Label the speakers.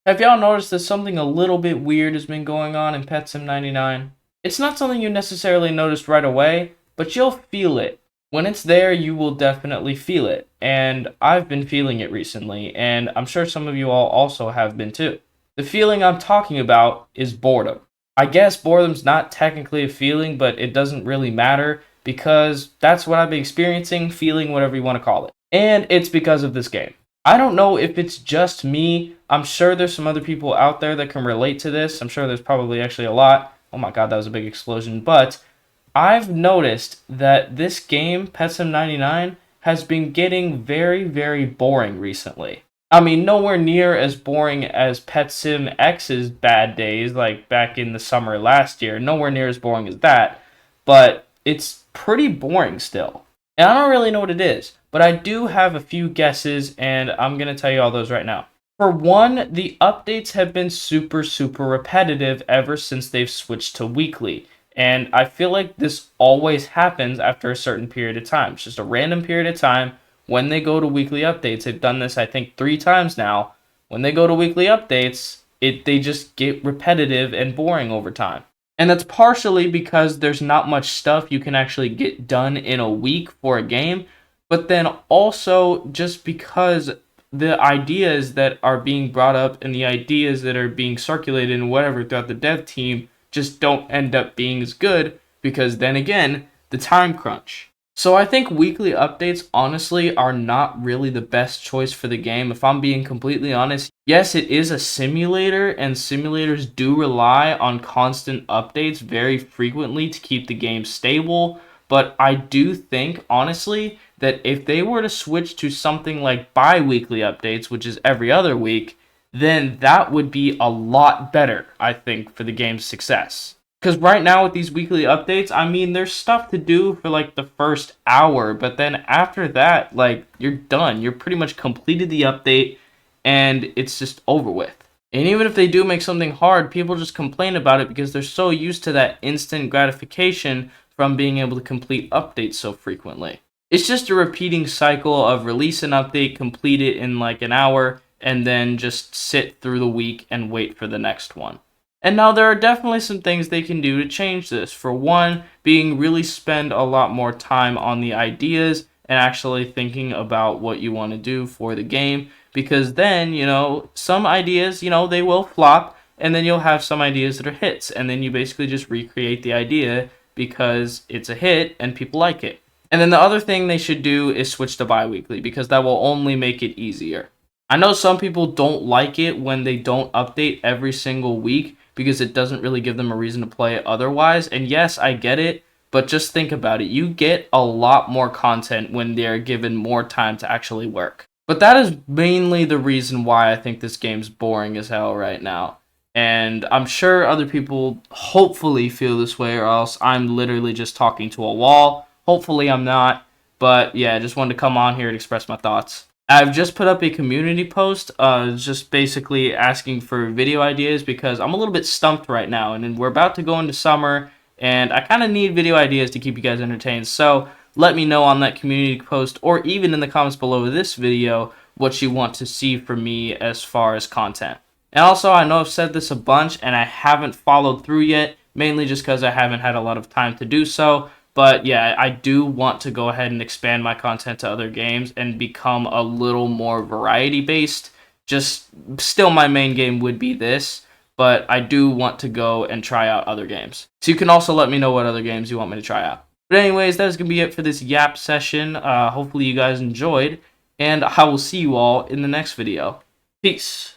Speaker 1: Have y'all noticed that something a little bit weird has been going on in Pet Sim 99? It's not something you necessarily noticed right away, but you'll feel it. When it's there, you will definitely feel it. And I've been feeling it recently, and I'm sure some of you all also have been too. The feeling I'm talking about is boredom. I guess boredom's not technically a feeling, but it doesn't really matter because that's what I've been experiencing, feeling, whatever you want to call it. And it's because of this game. I don't know if it's just me. I'm sure there's some other people out there that can relate to this. I'm sure there's probably actually a lot. Oh my god, that was a big explosion. But I've noticed that this game, Pet Sim 99, has been getting very, very boring recently. I mean, nowhere near as boring as Pet Sim X's bad days, like back in the summer last year. Nowhere near as boring as that. But it's pretty boring still. And I don't really know what it is, but I do have a few guesses, and I'm going to tell you all those right now. For one, the updates have been super, super repetitive ever since they've switched to weekly. And I feel like this always happens after a certain period of time. It's just a random period of time when they go to weekly updates. They've done this, I think, 3 times now. When they go to weekly updates, they just get repetitive and boring over time. And that's partially because there's not much stuff you can actually get done in a week for a game, but then also just because the ideas that are being brought up and the ideas that are being circulated and whatever throughout the dev team just don't end up being as good because then again, the time crunch. So I think weekly updates honestly are not really the best choice for the game. If I'm being completely honest, yes, it is a simulator and simulators do rely on constant updates very frequently to keep the game stable. But I do think honestly that if they were to switch to something like bi-weekly updates, which is every other week, then that would be a lot better, I think, for the game's success. Because right now with these weekly updates, I mean, there's stuff to do for like the first hour, but then after that, like, you're done. You're pretty much completed the update, and it's just over with. And even if they do make something hard, people just complain about it because they're so used to that instant gratification from being able to complete updates so frequently. It's just a repeating cycle of release an update, complete it in like an hour, and then just sit through the week and wait for the next one. And now there are definitely some things they can do to change this. For one, being really spend a lot more time on the ideas and actually thinking about what you want to do for the game. Because then, some ideas, they will flop. And then you'll have some ideas that are hits. And then you basically just recreate the idea because it's a hit and people like it. And then the other thing they should do is switch to bi-weekly because that will only make it easier. I know some people don't like it when they don't update every single week because it doesn't really give them a reason to play it otherwise. And yes, I get it, but just think about it. You get a lot more content when they're given more time to actually work. But that is mainly the reason why I think this game's boring as hell right now. And I'm sure other people hopefully feel this way, or else I'm literally just talking to a wall. Hopefully I'm not. But yeah, I just wanted to come on here and express my thoughts. I've just put up a community post, just basically asking for video ideas because I'm a little bit stumped right now, and we're about to go into summer, and I kind of need video ideas to keep you guys entertained. So let me know on that community post, or even in the comments below this video, what you want to see from me as far as content. And also, I know I've said this a bunch, and I haven't followed through yet, mainly just because I haven't had a lot of time to do so. But yeah, I do want to go ahead and expand my content to other games and become a little more variety based. Just still my main game would be this, but I do want to go and try out other games. So you can also let me know what other games you want me to try out. But anyways, that is going to be it for this yap session. Hopefully you guys enjoyed, and I will see you all in the next video. Peace.